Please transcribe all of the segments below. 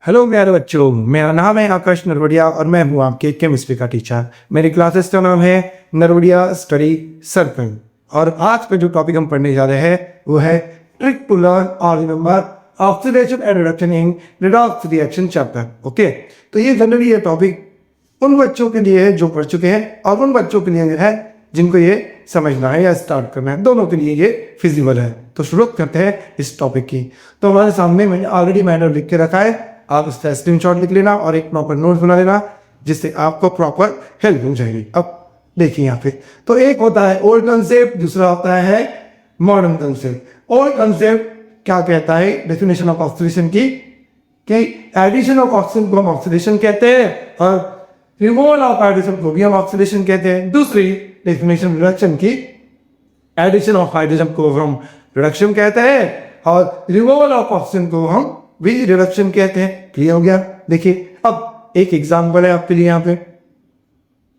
Hello प्यारे बच्चों, मेरा नाम है आकाश नरवड़िया और मैं हूँ आपके केमिस्ट्री का टीचर। मेरी क्लासेस का नाम है नरवड़िया स्टडी सर्कल और आज का जो टॉपिक हम पढ़ने जा रहे हैं वो है ट्रिक टू लर्न और remember oxidation and reduction in redox reaction chapter. Okay, तो ये जनरली ये टॉपिक उन बच्चों के लिए है जो पढ़ चुके हैं और उन बच्चों के लिए है जिनको ये समझना है या स्टार्ट करना है, दोनों के लिए ये फिजिबल है। तो शुरू करते हैं इस टॉपिक की। तो हमारे सामने मैंने ऑलरेडी मैनर लिख के रखा है, आप इसका स्क्रीनशॉट लिख लेना और एक प्रॉपर नोट बना लेना जिससे आपको प्रॉपर हेल्प हो जाएगी। अब देखिए यहाँ पे तो एक होता है ओल्ड कंसेप्ट, दूसरा होता है मॉडर्न कंसेप्ट। ओल्ड कंसेप्ट क्या कहता है डेफिनेशन ऑफ ऑक्सीडेशन की कि एडिशन ऑफ ऑक्सीजन को हम ऑक्सीडेशन कहते हैं और रिमूवल ऑफ हाइड्रोजन को भी हम ऑक्सीडेशन कहते हैं। दूसरी डेफिनेशन रिडक्शन की एडिशन ऑफ हाइड्रोजन को हम रिडक्शन कहते हैं और रिमूवल ऑफ ऑक्सीजन को हम भी रिडक्शन कहते हैं। क्लियर हो गया? देखिए अब एक एग्जांपल है आपके लिए यहाँ पे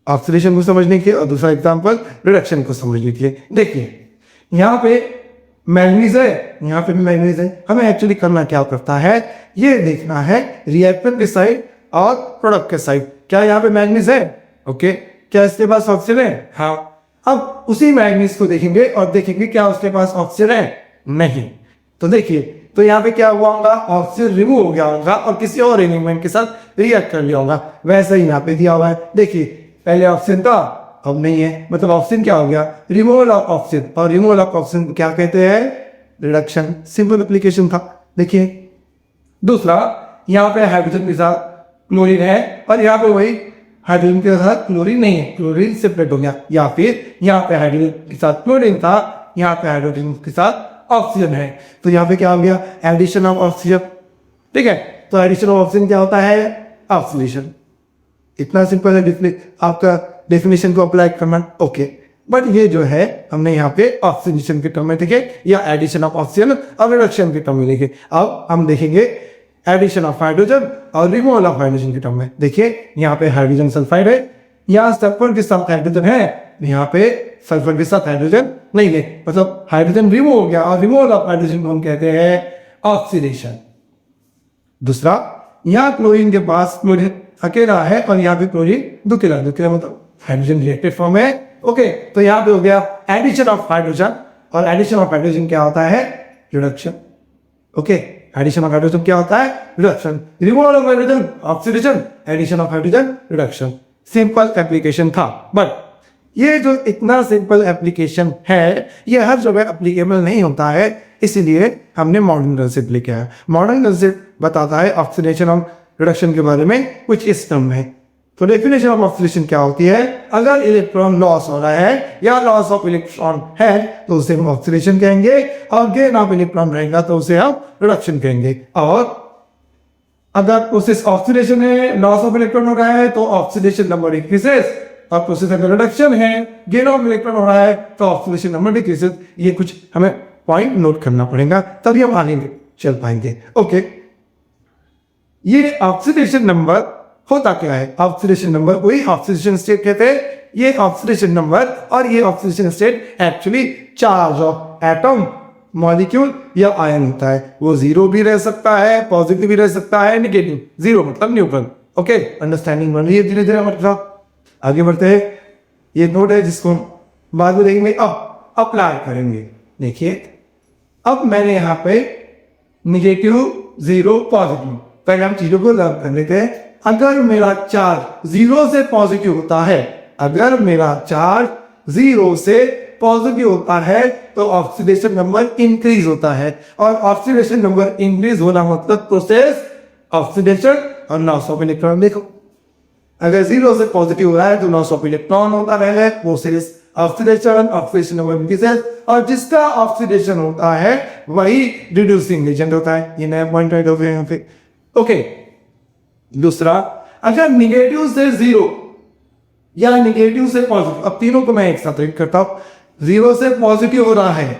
ऑक्सीडेशन को समझने के और दूसरा एग्जांपल रिडक्शन को समझने के लिए। देखिए यहाँ पे मैंगनीज है, यहाँ पे भी मैंगनीज है। हमें एक्चुअली करना क्या पड़ता है, ये देखना है रिएक्टेंट के साइड और प्रोडक्ट के साइड। क्या यहाँ पे मैंगनीज है? ओके, क्या इसके पास ऑक्सीजन है? हाँ। अब उसी मैंगनीज को देखेंगे और देखेंगे क्या उसके पास ऑक्सीजन है? नहीं। तो देखिए तो यहाँ पे क्या हुआ होगा, ऑक्सीजन रिमूव हो गया होगा और किसी और एलिमेंट के साथ रिएक्ट कर लिया होगा। वैसे ही यहाँ पे दिया हुआ है, देखिए पहले ऑक्सीजन था अब नहीं है, मतलब ऑक्सीजन क्या हो गया, रिमूवल ऑफ ऑक्सीजन। और रिमूवल ऑफ ऑक्सीजन क्या कहते हैं? रिडक्शन। सिंपल एप्लीकेशन था। देखिए दूसरा यहाँ पे हाइड्रोजन के साथ क्लोरीन है और यहाँ पे वही हाइड्रोजन के साथ क्लोरीन नहीं है, क्लोरीन सेपरेट हो गया। या फिर यहाँ पे हाइड्रोजन के साथ क्लोरीन था, यहाँ पे हाइड्रोजन के साथ ऑक्सीजन है, तो यहाँ पे क्या हो गया, एडिशन ऑफ ऑक्सीजन। ठीक है, तो एडिशन ऑफ ऑक्सीजन क्या होता है? ऑक्सीडेशन। इतना सिंपल है आपका डेफिनेशन को अप्लाई करना। ओके, बट ये जो है हमने यहाँ पे ऑक्सीडेशन के टर्म में देखे या एडिशन ऑफ ऑक्सीजन और रिडक्शन के टर्म में देखे। अब हम देखेंगे एडिशन ऑफ हाइड्रोजन और रिमूवल ऑफ हाइड्रोजन के टर्म में। देखिए यहाँ पे हाइड्रोजन सल्फाइड है, यहाँ सल्फर के साथ हाइड्रोजन है, यहाँ पे सल्फर के साथ हाइड्रोजन नहीं है, मतलब हाइड्रोजन रिमूव हो गया और रिमूवल ऑफ हाइड्रोजन को हम कहते हैं ऑक्सीडेशन। दूसरा यहाँ क्लोरीन के पास क्लोरीन अकेला है और यहाँ पे क्लोरीन दुकेला मतलब हाइड्रोजन रिएक्टेड फॉर्म है। ओके, तो यहाँ पे हो गया एडिशन ऑफ हाइड्रोजन और एडिशन ऑफ हाइड्रोजन क्या होता है? Reduction. Okay, addition of hydrogen क्या होता है? Reduction. Removal of hydrogen oxidation, addition of hydrogen reduction. Simple application था, बट ये जो इतना सिंपल एप्लीकेशन है ये हर जगह एप्लीकेबल नहीं होता है, इसीलिए हमने मॉडर्न कंसेप्ट लिखा है। मॉडर्न कंसेप्ट बताता है ऑक्सीडेशन और रिडक्शन के बारे में कुछ इस टर्म में। तो डेफिनेशन ऑफ ऑक्सीडेशन क्या होती है? अगर इलेक्ट्रॉन लॉस हो रहा है या लॉस ऑफ इलेक्ट्रॉन है तो उसे हम ऑक्सीडेशन कहेंगे और गेन ऑफ इलेक्ट्रॉन रहेगा तो उसे हम रिडक्शन कहेंगे। और अगर प्रोसेस ऑक्सीडेशन है, लॉस ऑफ इलेक्ट्रॉन हो रहा है तो ऑक्सीडेशन नंबर इंक्रीजेस और प्रोसेस अगर रिडक्शन है, गेन ऑफ इलेक्ट्रॉन हो रहा है तो ऑक्सीडेशन नंबर डिक्रीजेस। ये कुछ हमें पॉइंट नोट करना पड़ेगा तभी हम आगे चल पाएंगे। ओके, ये ऑक्सीडेशन नंबर होता क्या है? ऑक्सीडेशन नंबर वही ऑक्सीडेशन स्टेट कहते हैं। ये ऑक्सीडेशन नंबर और ये oxidation state actually charge of atom, molecule या आयन होता है। वो जीरो भी रह सकता है, पॉजिटिव भी रह सकता है, नेगेटिव। जीरो मतलब न्यूट्रल। ओके, अंडरस्टैंडिंग बन रही है धीरे धीरे मतलब। आगे बढ़ते हैं, ये नोट है जिसको बाद में देखेंगे, अब अप्लाई करेंगे। देखिए अब मैंने यहाँ पे निगेटिव, जीरो, पॉजिटिव, पहले हम चीजों को लर्न कर लेते हैं। अगर मेरा चार्ज जीरो से पॉजिटिव होता है, अगर मेरा चार्ज जीरो से पॉजिटिव होता है तो ऑक्सीडेशन नंबर इंक्रीज होता है और ऑक्सीडेशन नंबर इंक्रीज होना मतलब प्रोसेस ऑक्सीडेशन और लॉस ऑफ इलेक्ट्रॉन। देखो अगर जीरो से पॉजिटिव हो रहा है तो लॉस ऑफ इलेक्ट्रॉन होता है, process oxidation, oxidation number increases और जिसका ऑक्सीडेशन होता है वही रिड्यूसिंग एजेंट होता है। ये नया पॉइंट राइट हो गया यहाँ पे। ओके, दूसरा अगर निगेटिव से जीरो या निगेटिव से पॉजिटिव, अब तीनों को मैं एक साथ रीड करता हूं। जीरो से पॉजिटिव हो रहा है,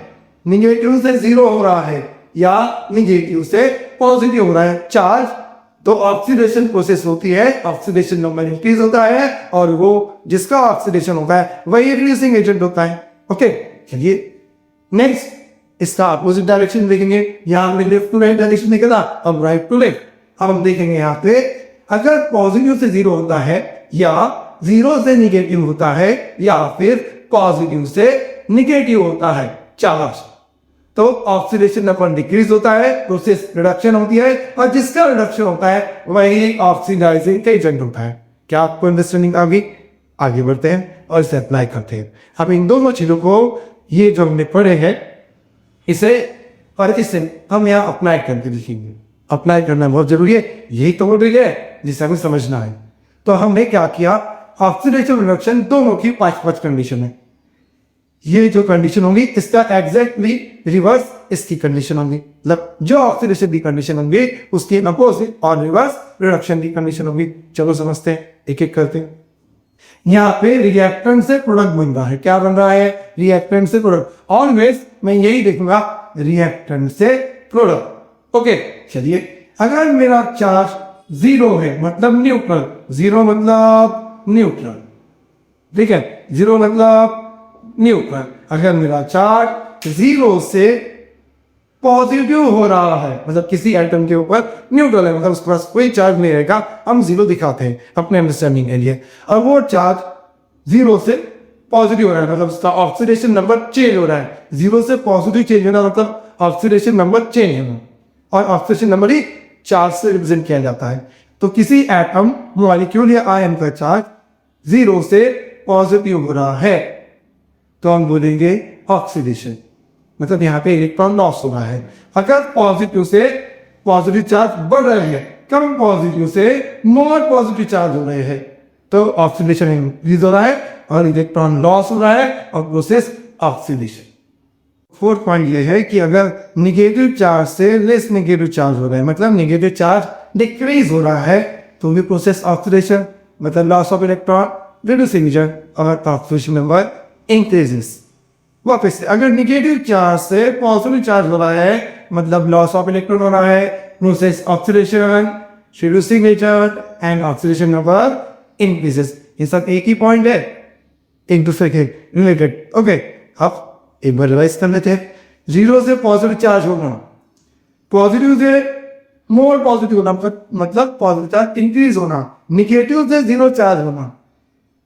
निगेटिव से जीरो हो रहा है या निगेटिव से पॉजिटिव हो रहा है चार्ज, तो ऑक्सीडेशन प्रोसेस होती है, ऑक्सीडेशन नंबर इंक्रीज होता है और वो जिसका ऑक्सीडेशन होता है वही रिड्यूसिंग एजेंट होता है। ओके, चलिए नेक्स्ट इसका अपोजिट डायरेक्शन देखेंगे। यहां हमने लेफ्ट टू राइट डायरेक्शन देखा था, अब राइट टू लेफ्ट। अब हम देखेंगे यहाँ पे अगर पॉजिटिव से जीरो होता है या जीरो से निगेटिव होता है या फिर पॉजिटिव से निगेटिव होता है चार्ज, तो ऑक्सीडेशन नंबर डिक्रीज होता है, प्रोसेस रिडक्शन होती है, और जिसका रिडक्शन होता है वही ऑक्सीडाइजिंग एजेंट होता है। क्या आपको अंडरस्टैंडिंग आ गई? आगे बढ़ते हैं और इसे अप्लाई करते हैं। अब इन दोनों चीजों को, ये जो हमने पढ़े हैं, इसे और इसे हम यहाँ अप्लाई करके लिखेंगे। अप्लाई करना बहुत जरूरी है, यही तो हो रही है जिसे हमें समझना है। तो हमने क्या किया, ऑक्सीडेशन रिडक्शन दोनों की 5 कंडीशन है। ये जो कंडीशन होंगी इसका एग्जैक्टली रिवर्स इसकी कंडीशन होंगी, मतलब जो ऑक्सीडेशन की कंडीशन होंगी उसकी अपोजिट और रिवर्स रिडक्शन की कंडीशन होगी। चलो समझते हैं, एक एक करते हैं। यहाँ पे रिएक्टेंट से प्रोडक्ट बन रहा है। क्या बन रहा है? रिएक्टेंट से प्रोडक्ट। ऑलवेज मैं यही देखूंगा, रिएक्टेंट से प्रोडक्ट। ओके, चलिए अगर मेरा चार्ज जीरो है मतलब न्यूट्रल, जीरो मतलब न्यूट्रल, ठीक है, जीरो मतलब न्यूट्रल। अगर मेरा चार्ज जीरो से पॉजिटिव हो रहा है, मतलब किसी एटम के ऊपर न्यूट्रल है, मतलब उसके पास कोई चार्ज नहीं रहेगा, हम जीरो दिखाते हैं अपने अंडरस्टैंडिंग के लिए। और वो चार्ज जीरो से पॉजिटिव हो रहा है, मतलब उसका ऑक्सीडेशन नंबर चेंज हो रहा है। जीरो से पॉजिटिव चेंज होना मतलब ऑक्सीडेशन नंबर चेंज होना, और ऑक्सीडेशन नंबर ही चार्ज से रिप्रेजेंट किया जाता है। तो किसी एटम, मॉलिक्यूल या आयन का चार्ज जीरो से पॉजिटिव हो रहा है तो हम बोलेंगे ऑक्सीडेशन, मतलब यहाँ पे इलेक्ट्रॉन लॉस हो रहा है। अगर पॉजिटिव से पॉजिटिव चार्ज बढ़ रहे हैं, कम पॉजिटिव से मोर पॉजिटिव चार्ज हो रहे हैं, तो ऑक्सीडेशन इंक्रीज हो रहा है और इलेक्ट्रॉन लॉस हो रहा है और प्रोसेस ऑक्सीडेशन। फोर्थ पॉइंट ये है कि अगर निगेटिव चार्ज से लेस निगेटिव चार्ज हो रहा है, मतलब निगेटिव चार्ज डिक्रीज हो रहा है, तो भी प्रोसेस ऑक्सीडेशन, मतलब loss of electron, reducing agent, और ऑक्सीडेशन नंबर इंक्रीजेस। वापस से अगर निगेटिव चार्ज से पॉजिटिव चार्ज हो रहा है, मतलब लॉस ऑफ इलेक्ट्रॉन हो रहा है, process oxidation, reducing agent and oxidation number increases. ये सब एक ही पॉइंट है, एक दूसरे के रिलेटेड। ओके, अब एक बार रिवाइज कर लेते हैं। जीरो से पॉजिटिव चार्ज होना, पॉजिटिव से मोर पॉजिटिव होना मतलब पॉजिटिव चार्ज इंक्रीज होना, निगेटिव से जीरो चार्ज होना,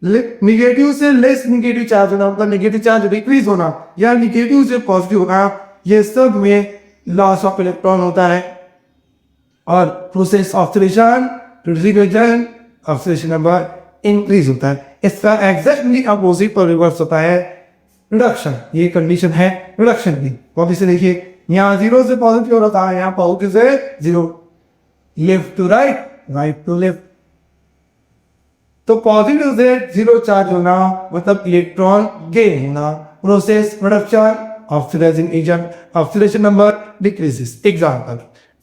निगेटिव से लेस निगेटिव चार्ज होना मतलब निगेटिव चार्ज डिक्रीज होना, या निगेटिव से पॉजिटिव होना, ये सब में लॉस ऑफ इलेक्ट्रॉन होता है। और process oxidation, reducing oxidation number increase होता है। इसका एग्जैक्टली अपोजिट पर रिवर्स होता है रिडक्शन। ये कंडीशन है रिडक्शन की। वापस से देखिए, यहाँ जीरो से पॉजिटिव हो रहा था, यहाँ पॉजिटिव से zero, left to right, right to left. तो पॉजिटिव से जीरो चार्ज होना मतलब इलेक्ट्रॉन गेन होना, process reduction, oxidising agent, oxidation number decreases. Example,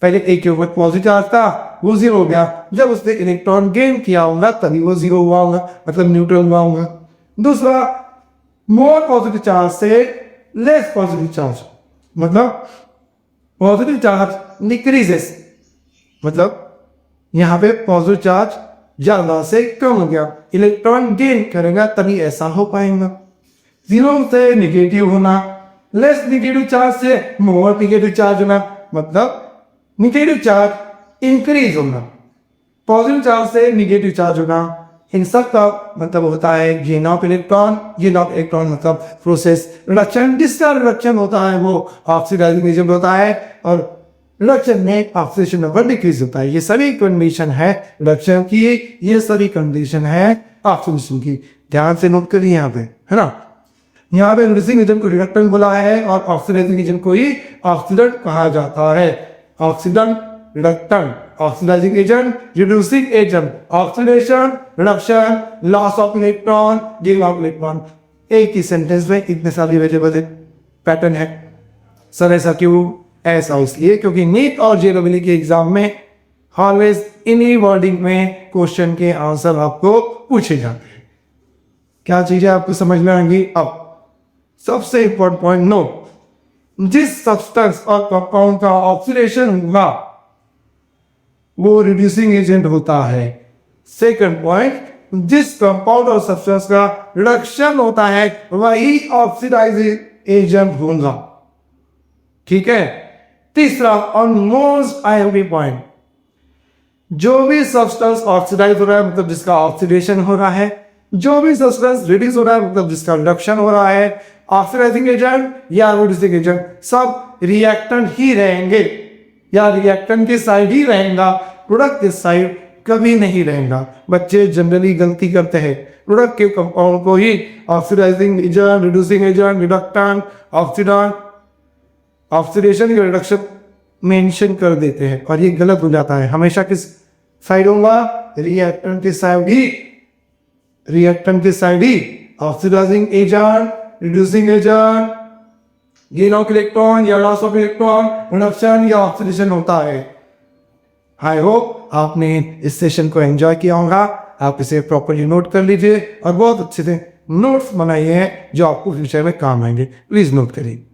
पहले एक के ऊपर पॉजिटिव चार्ज था, वो जीरो हो गया, जब उसने इलेक्ट्रॉन गेन किया होगा तभी वो जीरो हुआ होगा, मतलब न्यूट्रल हुआ होगा। दूसरा, मोर पॉजिटिव चार्ज से लेस पॉजिटिव चार्ज, मतलब पॉजिटिव चार्ज डिक्रीजेस, मतलब यहाँ पे पॉजिटिव चार्ज ज्यादा से कम हो गया, इलेक्ट्रॉन गेन करेगा तभी ऐसा हो पाएगा। जीरो से निगेटिव होना, लेस निगेटिव चार्ज से मोर निगेटिव चार्ज होना, मतलब निगेटिव चार्ज इंक्रीज होना, पॉजिटिव चार्ज से निगेटिव चार्ज होना, इन सब का मतलब होता है gain of electron. Gain of electron मतलब प्रोसेस रिडक्शन, जिसका रिडक्शन होता है वो ऑक्सीडाइजिंग एजेंट होता है, और रिडक्शन में ऑक्सीडेशन नंबर डिक्रीज होता है। ये सभी कंडीशन है रिडक्शन की, ये सभी कंडीशन है ऑक्सीडेशन की। ध्यान से नोट करिए यहाँ पे, है ना। यहाँ पे रिड्यूसिंग एजेंट को रिडक्टेंट बोला है और ऑक्सीडाइजिंग एजेंट को ही ऑक्सीडेंट कहा जाता है। Oxidant, reductant, oxidising agent, reducing agent, oxidation, reduction, loss of electron, gain of electron. एक ही सेंटेंस में इतने सारे वेरिएबल पैटर्न है। सर ऐसा क्यों? ऐसा इसलिए क्योंकि नीट और जेईई के एग्जाम में ऑलवेज इन्हीं वर्डिंग में क्वेश्चन के आंसर आपको पूछे जाते हैं। क्या चीजें आपको समझ में आएंगी? अब सबसे इंपॉर्टेंट पॉइंट नोट, जिस सब्सटेंस और कंपाउंड का ऑक्सीडेशन होगा वो रिड्यूसिंग एजेंट होता है। सेकंड पॉइंट, जिस कंपाउंड और सब्सटेंस का रिडक्शन होता है वही ऑक्सीडाइजिंग एजेंट होगा। ठीक है। तीसरा और मोस्ट आईएमपी पॉइंट, जो भी सब्सटेंस ऑक्सीडाइज हो रहा है मतलब जिसका ऑक्सीडेशन हो रहा है, जो भी सब्सटेंस रिड्यूस हो रहा है मतलब जिसका रिडक्शन हो रहा है, ऑक्सीडाइजिंग एजेंट या रिड्यूसिंग एजेंट सब रिएक्टेंट ही रहेंगे या रिएक्टेंट की साइड ही रहेगा, प्रोडक्ट की साइड कभी नहीं रहेगा। बच्चे जनरली गलती करते हैं, प्रोडक्ट के कंपाउंड को ही oxidising agent, reducing agent, reductant, oxidant, oxidation या रिडक्शन मेंशन कर देते हैं और ये गलत हो जाता है। हमेशा किस साइड होगा? रिएक्टेंट की साइड ही, रिएक्टेंट की साइड ही oxidising agent, reducing agent, gain of electron या लॉस ऑफ इलेक्ट्रॉन, रिडक्शन या ऑक्सीडेशन होता है। आई होप आपने इस सेशन को एंजॉय किया होगा। आप इसे प्रॉपर्ली नोट कर लीजिए और बहुत अच्छे से नोट्स बनाइए जो आपको फ्यूचर में काम आएंगे। प्लीज नोट करिए।